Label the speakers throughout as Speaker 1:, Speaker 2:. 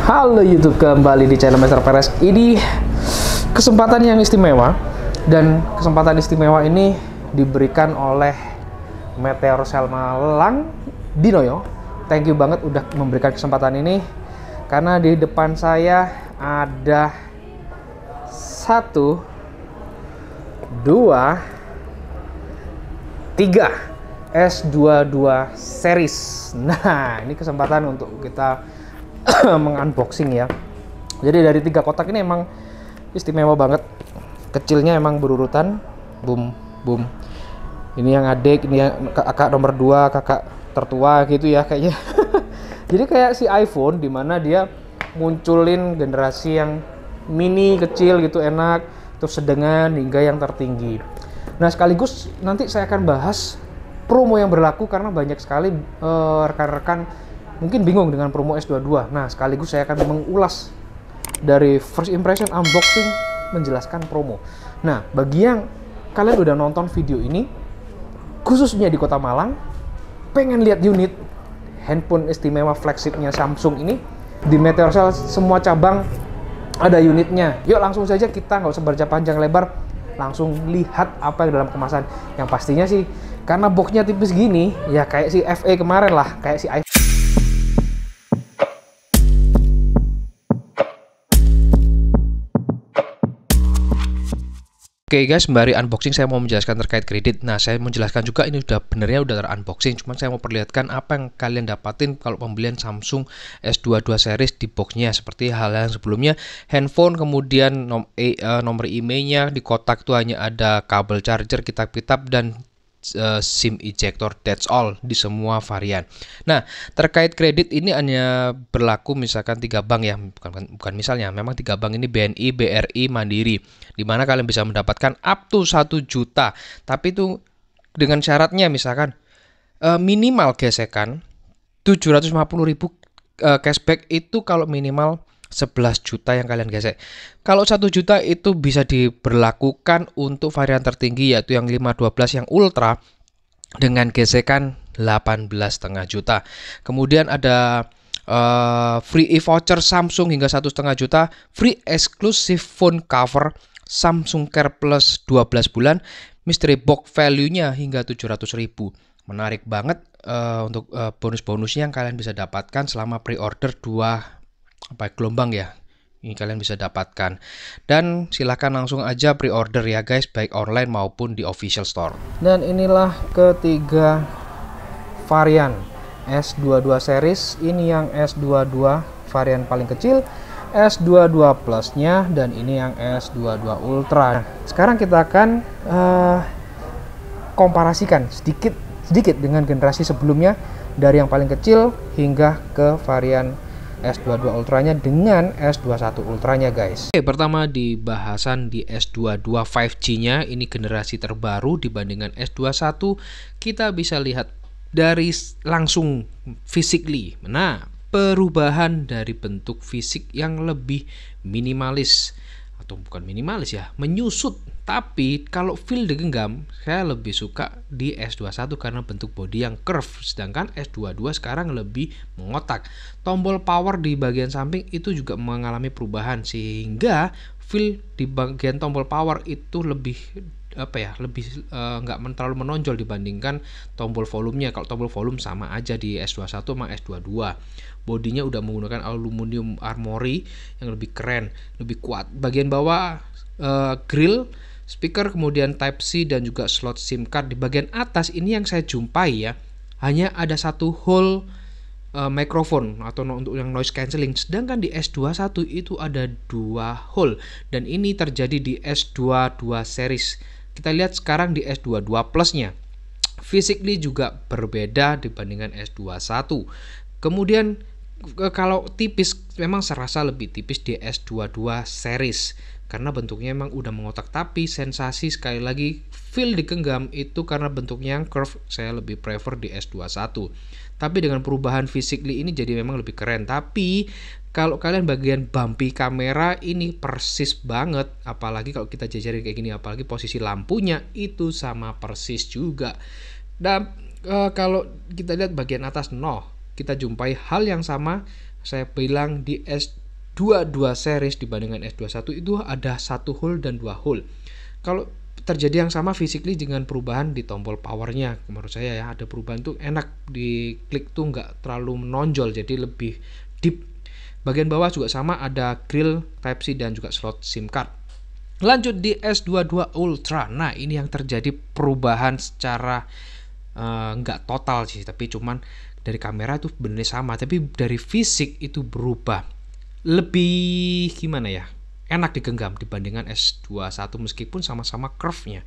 Speaker 1: Halo YouTube, kembali di channel Mr. Perez. Ini kesempatan yang istimewa, dan kesempatan istimewa ini diberikan oleh Meteor Cell Malang Dinoyo. Thank you banget udah memberikan kesempatan ini, karena di depan saya ada 1, 2, 3 S22 series. Nah, ini kesempatan untuk kita mengunboxing ya. Jadi dari 3 kotak ini emang istimewa banget. Kecilnya emang berurutan, boom boom. Ini yang adik, ini yang kakak nomor 2, kakak tertua gitu ya kayaknya. Jadi kayak si iPhone, dimana dia munculin generasi yang mini kecil gitu, enak, terus sedengan hingga yang tertinggi. Nah, sekaligus nanti saya akan bahas promo yang berlaku, karena banyak sekali rekan-rekan mungkin bingung dengan promo S22. Nah, sekaligus saya akan mengulas dari first impression, unboxing, menjelaskan promo. Nah, bagi yang kalian udah nonton video ini, khususnya di Kota Malang, pengen lihat unit handphone istimewa flagshipnya Samsung ini, di Meteor Cell semua cabang ada unitnya. Yuk langsung saja, kita nggak usah berbicara panjang lebar, langsung lihat apa yang dalam kemasan. Yang pastinya sih, karena boxnya tipis gini, ya kayak si FE kemarin lah, kayak si iPhone. Oke guys, sembari unboxing saya mau menjelaskan terkait kredit. Nah, saya menjelaskan juga ini benernya udah ter-unboxing, cuman saya mau perlihatkan apa yang kalian dapatin kalau pembelian Samsung S22 series di boxnya. Seperti hal yang sebelumnya, handphone, kemudian nomor emailnya, di kotak itu hanya ada kabel charger, kitab-kitab, dan SIM ejector. That's all di semua varian. Nah, terkait kredit ini hanya berlaku misalkan 3 bank ya, bukan misalnya, memang 3 bank ini, BNI, BRI, Mandiri, di mana kalian bisa mendapatkan up to 1 juta. Tapi itu dengan syaratnya, misalkan minimal gesekan 750.000 cashback itu kalau minimal 11 juta yang kalian gesek. Kalau 1 juta itu bisa diberlakukan untuk varian tertinggi, yaitu yang 512 yang ultra dengan gesekan 18,5 juta. Kemudian ada free e-voucher Samsung hingga 1,5 juta, free exclusive phone cover Samsung Care Plus 12 bulan, mystery box value-nya hingga 700.000. Menarik banget untuk bonus-bonusnya yang kalian bisa dapatkan selama pre-order 2 gelombang ya. Ini kalian bisa dapatkan. Dan silahkan langsung aja pre-order ya guys, baik online maupun di official store. Dan inilah ketiga varian S22 series. Ini yang S22 varian paling kecil, S22 Plus-nya, dan ini yang S22 Ultra. Nah, sekarang kita akan komparasikan sedikit dengan generasi sebelumnya, dari yang paling kecil hingga ke varian S22 Ultranya dengan S21 Ultranya guys. Oke, pertama di bahasan di S22 5G-nya, ini generasi terbaru dibandingkan S21. Kita bisa lihat dari langsung physically. Nah, perubahan dari bentuk fisik yang lebih minimalis, atau bukan minimalis ya, menyusut. Tapi kalau feel digenggam, saya lebih suka di S21 karena bentuk body yang curve, sedangkan S22 sekarang lebih mengotak. Tombol power di bagian samping itu juga mengalami perubahan, sehingga feel di bagian tombol power itu lebih nggak terlalu menonjol dibandingkan tombol volumenya. Kalau tombol volume sama aja di S21 sama S22. Bodinya udah menggunakan aluminium armory yang lebih keren, lebih kuat. Bagian bawah grill, speaker, kemudian Type-C dan juga slot SIM card. Di bagian atas ini yang saya jumpai ya, hanya ada 1 hole mikrofon atau untuk yang noise cancelling, sedangkan di S21 itu ada 2 hole, dan ini terjadi di S22 series. Kita lihat sekarang di S22 Plus-nya. Physically juga berbeda dibandingkan S21. Kemudian kalau tipis, memang serasa lebih tipis di S22 series karena bentuknya emang udah mengotak, tapi sensasi sekali lagi feel digenggam itu karena bentuknya yang curve, saya lebih prefer di S21. Tapi dengan perubahan physically ini jadi memang lebih keren. Tapi kalau kalian bagian bumpy kamera ini persis banget, apalagi kalau kita jajarin kayak gini, apalagi posisi lampunya itu sama persis juga. Dan kalau kita lihat bagian atas, kita jumpai hal yang sama saya bilang di S22 series dibandingkan S21 itu ada 1 hole dan 2 hole. Kalau terjadi yang sama physically dengan perubahan di tombol powernya, menurut saya ya ada perubahan tuh enak, di klik tuh nggak terlalu menonjol, jadi lebih deep. Bagian bawah juga sama, ada grill Type-C dan juga slot SIM card. Lanjut di S22 Ultra. Nah, ini yang terjadi perubahan secara nggak total sih, tapi cuman dari kamera itu bener sama, tapi dari fisik itu berubah. Lebih gimana ya? Enak digenggam dibandingkan S21 meskipun sama-sama curve-nya.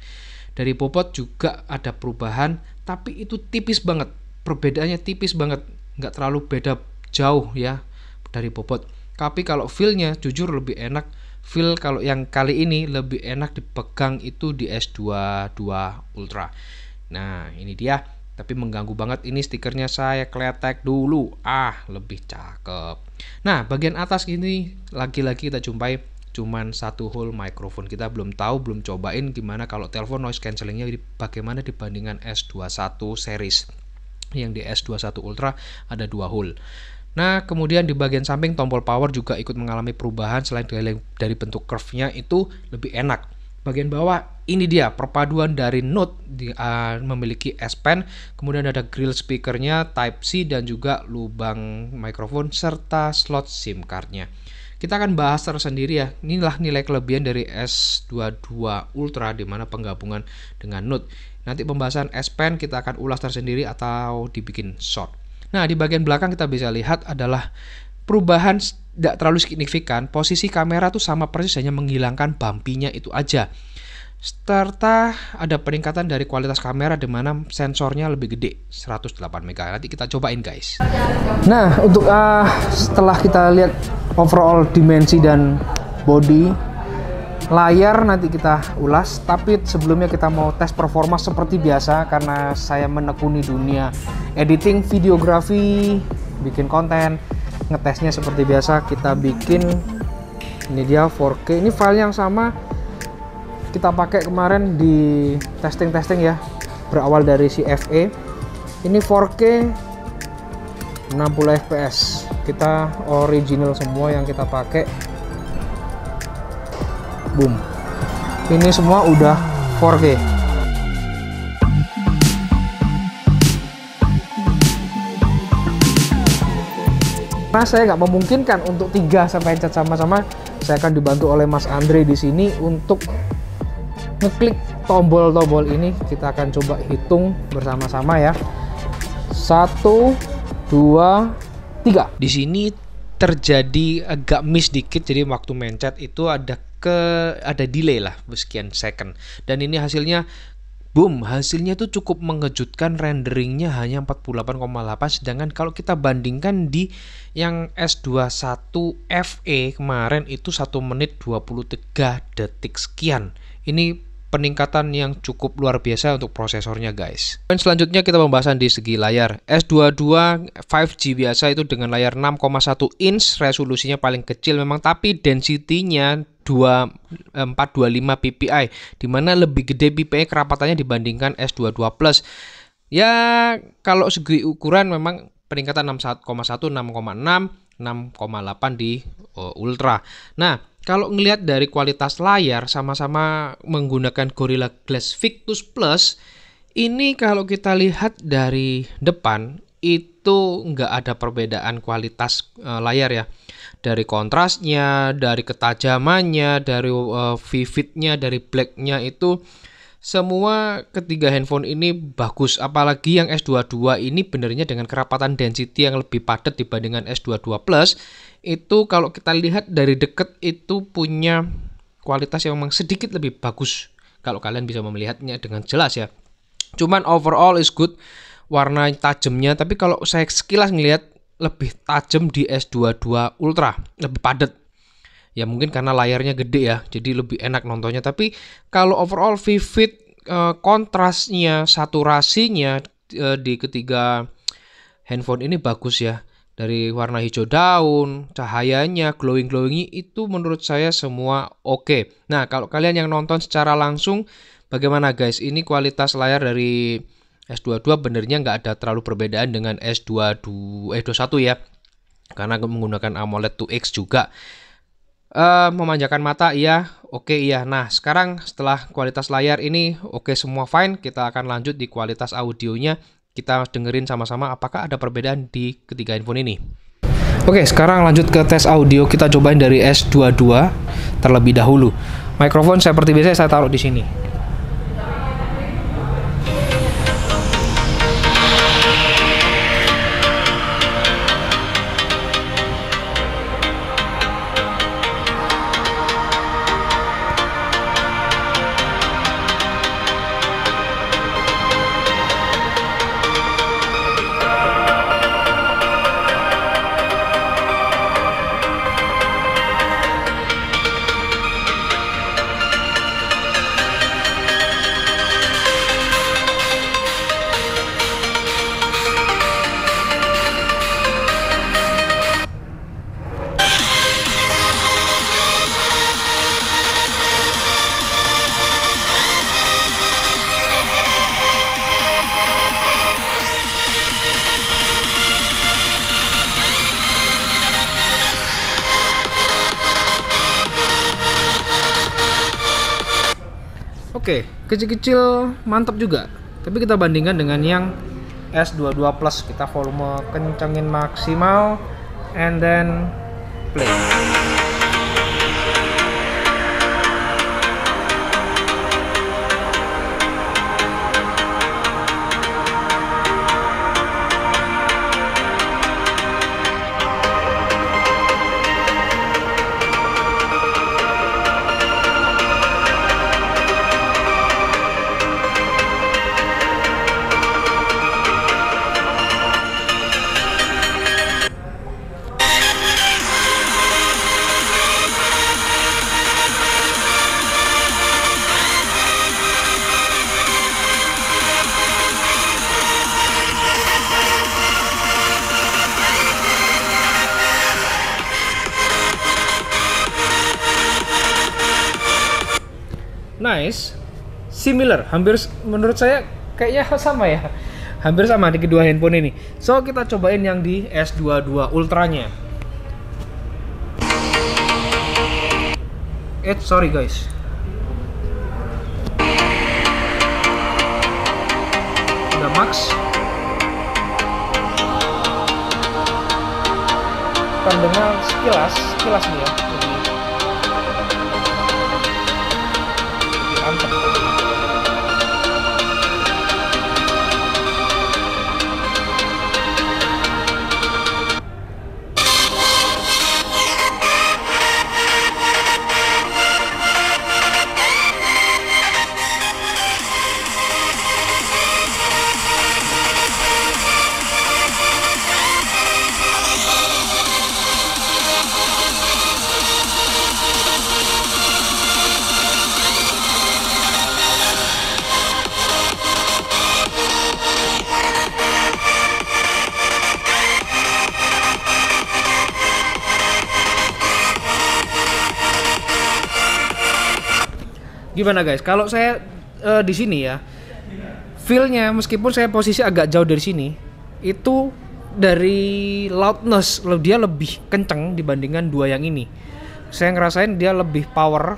Speaker 1: Dari bobot juga ada perubahan, tapi itu tipis banget. Perbedaannya tipis banget, nggak terlalu beda jauh ya dari bobot. Tapi kalau feel-nya jujur lebih enak. Feel kalau yang kali ini lebih enak dipegang itu di S22 Ultra. Nah, ini dia. Tapi mengganggu banget, ini stikernya saya kletek dulu. Lebih cakep. Nah, bagian atas ini lagi-lagi kita jumpai cuman 1 hole microphone. Kita belum tahu, belum cobain gimana kalau telepon noise cancellingnya bagaimana dibandingkan S21 series. Yang di S21 Ultra ada 2 hole. Nah, kemudian di bagian samping tombol power juga ikut mengalami perubahan, selain dari bentuk curve-nya itu lebih enak. Bagian bawah ini dia perpaduan dari Note memiliki S Pen, kemudian ada grill speakernya Type-C dan juga lubang mikrofon serta slot SIM card-nya. Kita akan bahas tersendiri ya. Inilah nilai kelebihan dari S22 Ultra di mana penggabungan dengan Note. Nanti pembahasan S Pen kita akan ulas tersendiri atau dibikin short. Nah, di bagian belakang kita bisa lihat adalah perubahan tidak terlalu signifikan. Posisi kamera tuh sama persis, hanya menghilangkan bumpy-nya itu aja. Serta ada peningkatan dari kualitas kamera di mana sensornya lebih gede, 108 mega. Nanti kita cobain guys. Nah, untuk setelah kita lihat overall dimensi dan body layar nanti kita ulas, tapi sebelumnya kita mau tes performa seperti biasa karena saya menekuni dunia editing, videografi, bikin konten. Ngetesnya seperti biasa, kita bikin ini dia 4K. Ini file yang sama kita pakai kemarin di testing ya, berawal dari si FE. Ini 4K 60 fps, kita original semua yang kita pakai. Boom, ini semua udah 4K. Nah, saya nggak memungkinkan untuk 3 sampai headset sama-sama. Saya akan dibantu oleh Mas Andre di sini untuk ngeklik tombol-tombol ini. Kita akan coba hitung bersama-sama ya. 1, 2, 3. Di sini terjadi agak miss dikit, jadi waktu mencet itu ada delay lah sekian second, dan ini hasilnya boom, hasilnya tuh cukup mengejutkan. Renderingnya hanya 48,8, sedangkan kalau kita bandingkan di yang S21 FE kemarin itu 1 menit 23 detik sekian. Ini peningkatan yang cukup luar biasa untuk prosesornya guys. Dan selanjutnya kita pembahasan di segi layar. S22 5G biasa itu dengan layar 6,1 inch, resolusinya paling kecil memang, tapi density-nya 425 ppi, dimana lebih gede ppi kerapatannya dibandingkan S22 Plus. Ya, kalau segi ukuran memang peningkatan 6,1, 6,6, 6,8 di Ultra. Nah, kalau ngelihat dari kualitas layar sama-sama menggunakan Gorilla Glass Victus Plus, ini kalau kita lihat dari depan itu nggak ada perbedaan kualitas layar ya. Dari kontrasnya, dari ketajamannya, dari vividnya, dari blacknya itu semua ketiga handphone ini bagus. Apalagi yang S22 ini benernya dengan kerapatan density yang lebih padat dibandingkan S22 Plus. Itu kalau kita lihat dari deket itu punya kualitas yang memang sedikit lebih bagus kalau kalian bisa melihatnya dengan jelas ya. Cuman overall is good, warna tajamnya, tapi kalau saya sekilas ngelihat lebih tajam di S22 Ultra, lebih padat. Ya mungkin karena layarnya gede ya, jadi lebih enak nontonnya. Tapi kalau overall vivid, kontrasnya, saturasinya di ketiga handphone ini bagus ya. Dari warna hijau daun, cahayanya, glowing-glowingnya itu menurut saya semua oke. Nah, kalau kalian yang nonton secara langsung, bagaimana guys? Ini kualitas layar dari S22 benernya nggak ada terlalu perbedaan dengan S21 ya. karena menggunakan AMOLED 2X juga. Memanjakan mata iya, oke iya. Nah sekarang setelah kualitas layar ini oke semua fine, kita akan lanjut di kualitas audionya. Kita dengerin sama-sama apakah ada perbedaan di ketiga handphone ini. Oke, sekarang lanjut ke tes audio. Kita cobain dari S22 terlebih dahulu. Mikrofon seperti biasa saya taruh di sini. Oke, kecil-kecil mantap juga. Tapi kita bandingkan dengan yang S22 Plus. Kita volume kencengin maksimal and then play. Nice, similar, hampir menurut saya kayaknya sama ya, hampir sama di kedua handphone ini. So kita cobain yang di S22 Ultranya. Sorry guys. Udah max. Kita dengar sekilas nih ya. Mantap. Gimana guys? Kalau saya di sini ya, feel-nya meskipun saya posisi agak jauh dari sini, itu dari loudness dia lebih kenceng dibandingkan dua yang ini. Saya ngerasain dia lebih power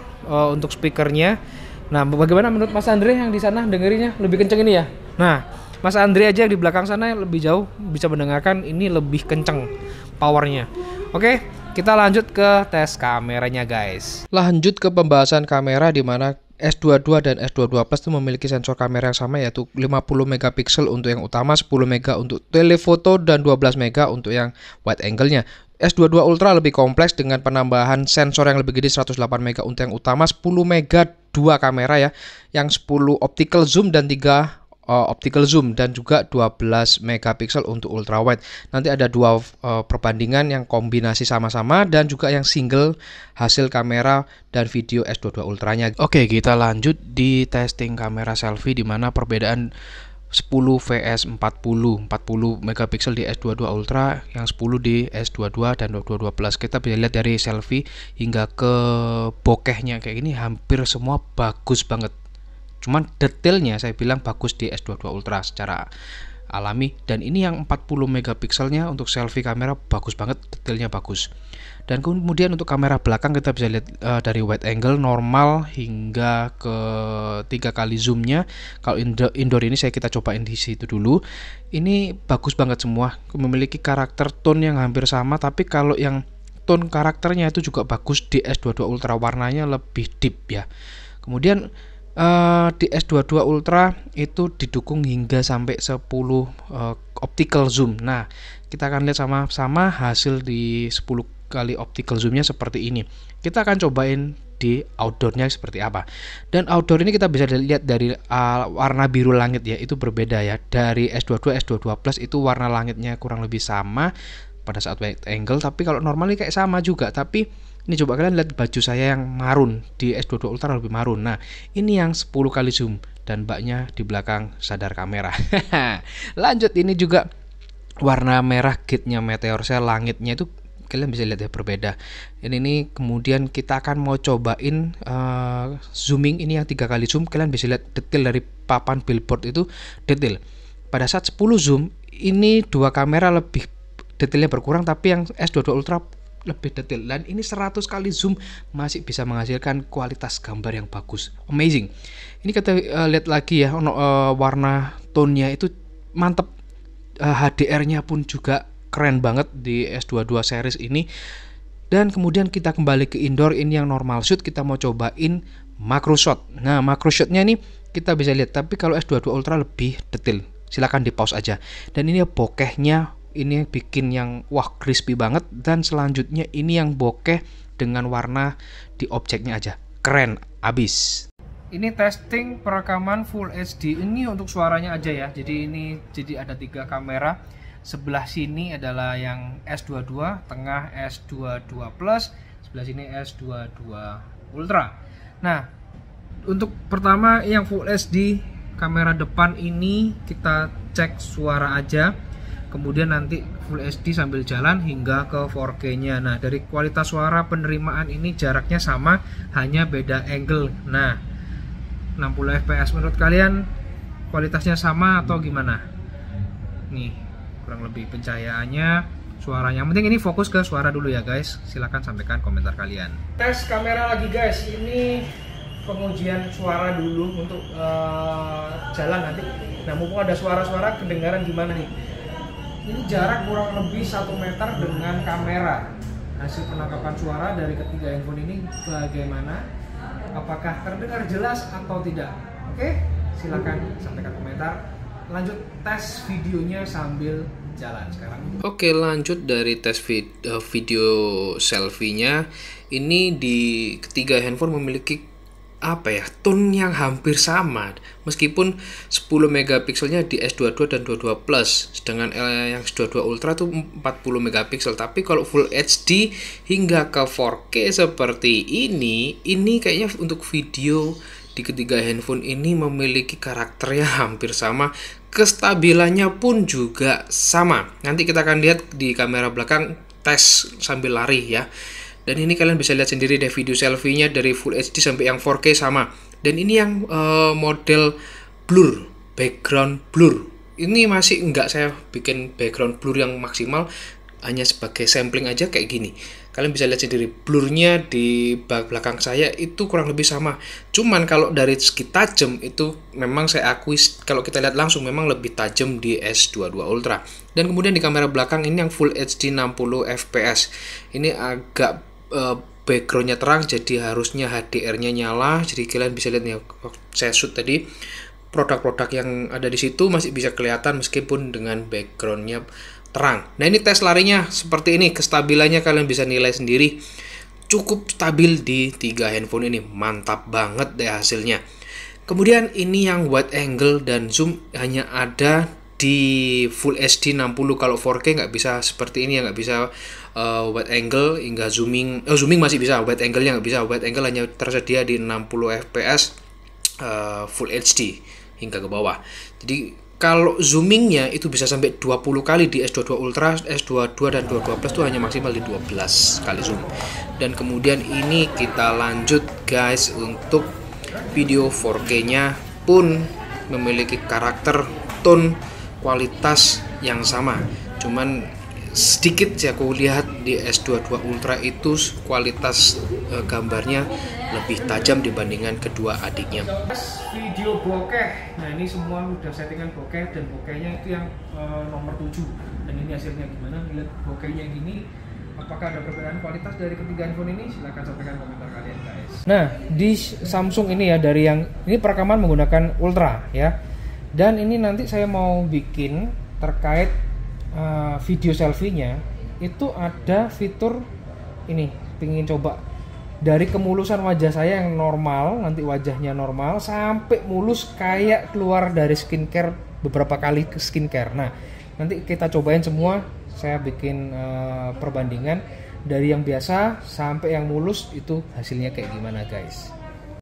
Speaker 1: untuk speakernya. Nah, bagaimana menurut Mas Andre yang di sana dengerinnya lebih kenceng ini ya? Nah, Mas Andre aja yang di belakang sana yang lebih jauh bisa mendengarkan ini lebih kenceng powernya. Oke, kita lanjut ke tes kameranya guys. Lanjut ke pembahasan kamera di mana S22 dan S22 Plus itu memiliki sensor kamera yang sama, yaitu 50 megapiksel untuk yang utama, 10 mega untuk telefoto, dan 12 mega untuk yang wide angle-nya. S22 Ultra lebih kompleks dengan penambahan sensor yang lebih gede, 108 mega untuk yang utama, 10 mega dua kamera ya, yang 10 optical zoom dan 3 optical zoom, dan juga 12 megapiksel untuk ultra wide. Nanti ada dua perbandingan yang kombinasi sama-sama dan juga yang single hasil kamera dan video S22 Ultranya. Oke, kita lanjut di testing kamera selfie di mana perbedaan 10 vs 40 megapiksel di S22 Ultra, yang 10 di S22 dan 22 Plus. Kita bisa lihat dari selfie hingga ke bokehnya kayak gini hampir semua bagus banget. Cuman detailnya saya bilang bagus di S22 Ultra secara alami. Dan ini yang 40 megapikselnya untuk selfie kamera bagus banget, detailnya bagus. Dan kemudian untuk kamera belakang kita bisa lihat dari wide angle normal hingga ke 3 kali zoomnya. Kalau indoor ini kita cobain di situ dulu. Ini bagus banget semua, memiliki karakter tone yang hampir sama, tapi kalau yang tone karakternya itu juga bagus di S22 Ultra, warnanya lebih deep ya. Kemudian di S22 Ultra itu didukung hingga sampai 10 optical zoom. Nah, kita akan lihat sama-sama hasil di 10 kali optical zoomnya seperti ini. Kita akan cobain di outdoornya seperti apa. Dan outdoor ini kita bisa lihat dari warna biru langit ya, itu berbeda ya. Dari S22 S22 Plus itu warna langitnya kurang lebih sama pada saat wide angle, tapi kalau normal ini kayak sama juga. Tapi ini coba kalian lihat baju saya yang marun, di S22 Ultra lebih marun. Nah, ini yang 10 kali zoom dan mbaknya di belakang sadar kamera. Lanjut, ini juga warna merah gate-nya Meteor saya, langitnya itu kalian bisa lihat ya berbeda. Ini kemudian kita akan mau cobain zooming, ini yang 3 kali zoom. Kalian bisa lihat detail dari papan billboard itu detail. Pada saat 10 zoom ini 2 kamera lebih detailnya berkurang, tapi yang S22 Ultra lebih detail. Dan ini 100 kali zoom masih bisa menghasilkan kualitas gambar yang bagus, amazing. Ini kita lihat lagi ya, warna tone-nya itu mantep, HDR-nya pun juga keren banget di S22 series ini. Dan kemudian kita kembali ke indoor, ini yang normal shoot, kita mau cobain macro shot. Nah, macro shotnya ini kita bisa lihat, tapi kalau S22 Ultra lebih detail. Silahkan di pause aja. Dan ini bokehnya ini bikin yang wah crispy banget. Dan selanjutnya ini yang bokeh dengan warna di objeknya aja, keren abis. Ini testing perekaman Full HD, ini untuk suaranya aja ya. Jadi ada 3 kamera. Sebelah sini adalah yang S22, tengah S22 Plus, sebelah sini S22 Ultra. Nah, untuk pertama yang Full HD kamera depan ini kita cek suara aja. Kemudian nanti Full HD sambil jalan hingga ke 4K-nya. Nah, dari kualitas suara penerimaan ini jaraknya sama, hanya beda angle. Nah, 60 fps menurut kalian kualitasnya sama atau gimana? Nih, kurang lebih pencahayaannya, suaranya. Yang penting ini fokus ke suara dulu ya guys. Silahkan sampaikan komentar kalian. Tes kamera lagi guys. Ini pengujian suara dulu untuk jalan nanti. Nah, mumpung ada suara-suara, kedengaran gimana nih? Ini jarak kurang lebih 1 meter dengan kamera. Hasil penangkapan suara dari ketiga handphone ini bagaimana? Apakah terdengar jelas atau tidak? Oke, silakan sampaikan komentar. Lanjut tes videonya sambil jalan sekarang. Oke, lanjut dari tes video selfie-nya. Ini di ketiga handphone memiliki tone yang hampir sama, meskipun 10 megapikselnya di S22 dan 22 Plus, sedangkan yang S22 Ultra tuh 40 megapiksel. Tapi kalau Full HD hingga ke 4K seperti ini kayaknya untuk video di ketiga handphone ini memiliki karakternya hampir sama, kestabilannya pun juga sama. Nanti kita akan lihat di kamera belakang tes sambil lari ya. Dan ini kalian bisa lihat sendiri deh video selfie-nya dari Full HD sampai yang 4K sama. Dan ini yang model blur, background blur. Ini masih enggak saya bikin background blur yang maksimal, hanya sebagai sampling aja kayak gini. Kalian bisa lihat sendiri blurnya di belakang saya itu kurang lebih sama. Cuman kalau dari segi tajam itu memang saya akui kalau kita lihat langsung memang lebih tajam di S22 Ultra. Dan kemudian di kamera belakang ini yang Full HD 60 fps. Ini agak backgroundnya terang, jadi harusnya HDR-nya nyala. Jadi kalian bisa lihat nih, saya shoot tadi produk-produk yang ada di situ masih bisa kelihatan meskipun dengan backgroundnya terang. Nah, ini tes larinya seperti ini, kestabilannya kalian bisa nilai sendiri. Cukup stabil di 3 handphone ini, mantap banget deh hasilnya. Kemudian ini yang wide angle dan zoom hanya ada di Full HD 60. Kalau 4K nggak bisa seperti ini ya, nggak bisa wide angle hingga zooming. Zooming masih bisa, wide angle-nya nggak bisa. Wide angle hanya tersedia di 60 fps Full HD hingga ke bawah. Jadi kalau zoomingnya itu bisa sampai 20 kali di S22 Ultra, S22 dan 22 Plus itu hanya maksimal di 12 kali zoom. Dan kemudian ini kita lanjut guys, untuk video 4K-nya pun memiliki karakter tone kualitas yang sama, cuman sedikit sih aku lihat di S22 Ultra itu kualitas gambarnya lebih tajam dibandingkan kedua adiknya.
Speaker 2: Video bokeh, nah ini semua udah settingan bokeh, dan bokehnya itu yang nomor 7. Dan ini hasilnya gimana, lihat bokehnya gini. Apakah ada perbedaan kualitas dari ketiga handphone ini? Silahkan sampaikan komentar kalian guys. Nah, di Samsung ini ya, dari yang ini perekaman menggunakan Ultra ya. Dan ini nanti saya mau bikin terkait video selfie-nya, itu ada fitur ini, pengen coba dari kemulusan wajah saya yang normal, nanti wajahnya normal sampai mulus kayak keluar dari skincare beberapa kali ke skincare. Nah, nanti kita cobain semua. Saya bikin perbandingan dari yang biasa sampai yang mulus, itu hasilnya kayak gimana guys.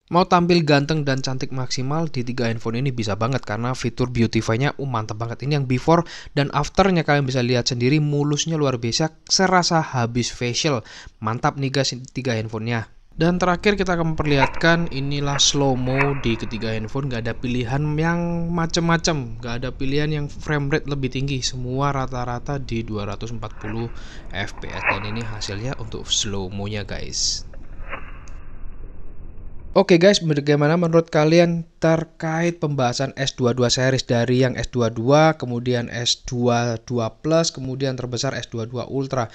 Speaker 1: Mau tampil ganteng dan cantik maksimal di 3 handphone ini bisa banget karena fitur beautify-nya mantap banget. Ini yang before dan after-nya kalian bisa lihat sendiri, mulusnya luar biasa, serasa habis facial. Mantap nih guys 3 handphonenya. Dan terakhir kita akan memperlihatkan inilah slow mo di ketiga handphone. Gak ada pilihan yang macem-macem, gak ada pilihan yang frame rate lebih tinggi, semua rata-rata di 240 fps, dan ini hasilnya untuk slow mo nya guys. Oke guys, bagaimana menurut kalian terkait pembahasan S22 series dari yang S22, kemudian S22 Plus, kemudian terbesar S22 Ultra?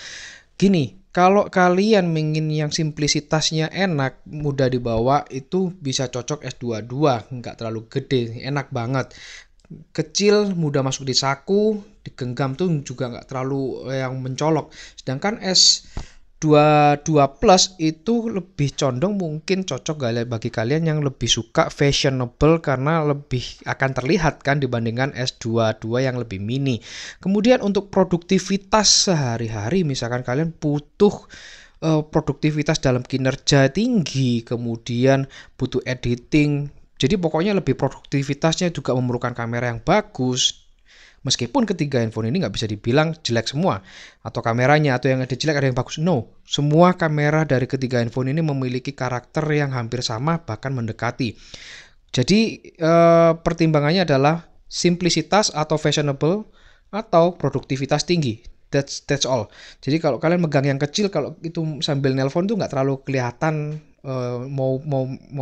Speaker 1: Gini, kalau kalian ingin yang simplisitasnya enak, mudah dibawa, itu bisa cocok S22, nggak terlalu gede, enak banget. Kecil, mudah masuk di saku, digenggam tuh juga nggak terlalu yang mencolok. Sedangkan S22 Plus itu lebih condong mungkin cocok bagi kalian yang lebih suka fashionable karena lebih akan terlihat kan dibandingkan S22 yang lebih mini. Kemudian untuk produktivitas sehari-hari, misalkan kalian butuh produktivitas dalam kinerja tinggi, kemudian butuh editing, jadi pokoknya lebih produktivitasnya juga memerlukan kamera yang bagus. Meskipun ketiga handphone ini nggak bisa dibilang jelek semua, atau kameranya, atau yang ada jelek ada yang bagus. No, semua kamera dari ketiga handphone ini memiliki karakter yang hampir sama, bahkan mendekati. Jadi pertimbangannya adalah simplicitas atau fashionable atau produktivitas tinggi. That's all. Jadi kalau kalian megang yang kecil, kalau itu sambil nelpon tuh nggak terlalu kelihatan mau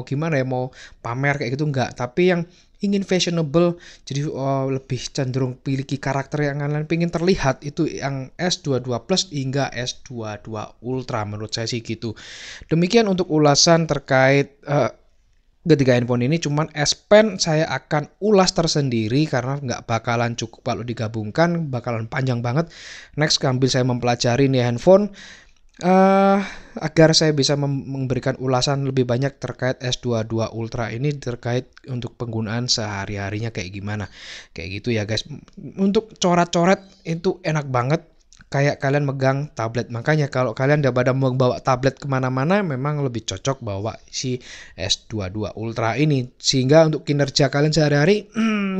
Speaker 1: gimana ya, mau pamer kayak gitu nggak. Tapi yang ingin fashionable, jadi lebih cenderung memiliki karakter yang kalian pengen terlihat, itu yang S22 Plus hingga S22 Ultra, menurut saya sih gitu. Demikian untuk ulasan terkait ketiga handphone ini. Cuman S Pen saya akan ulas tersendiri karena nggak bakalan cukup kalau digabungkan, bakalan panjang banget. Next sambil saya mempelajari nih handphone, agar saya bisa memberikan ulasan lebih banyak terkait S22 Ultra ini, terkait untuk penggunaan sehari-harinya kayak gimana. Kayak gitu ya guys. Untuk coret-coret itu enak banget, kayak kalian megang tablet. Makanya kalau kalian udah pada membawa tablet kemana-mana, memang lebih cocok bawa si S22 Ultra ini, sehingga untuk kinerja kalian sehari-hari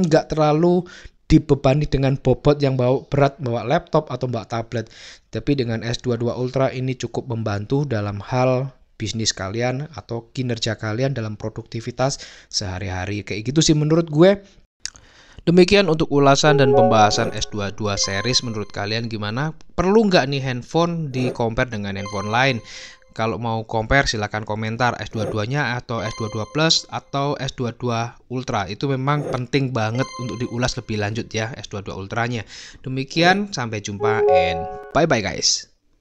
Speaker 1: nggak terlalu dibebani dengan bobot yang berat bawa laptop atau bawa tablet. Tapi dengan S22 Ultra ini cukup membantu dalam hal bisnis kalian atau kinerja kalian dalam produktivitas sehari-hari. Kayak gitu sih menurut gue. Demikian untuk ulasan dan pembahasan S22 series. Menurut kalian gimana? Perlu nggak nih handphone di compare dengan handphone lain? Kalau mau compare silahkan komentar S22-nya atau S22 Plus atau S22 Ultra. Itu memang penting banget untuk diulas lebih lanjut ya S22 Ultranya. Demikian, sampai jumpa and bye-bye guys.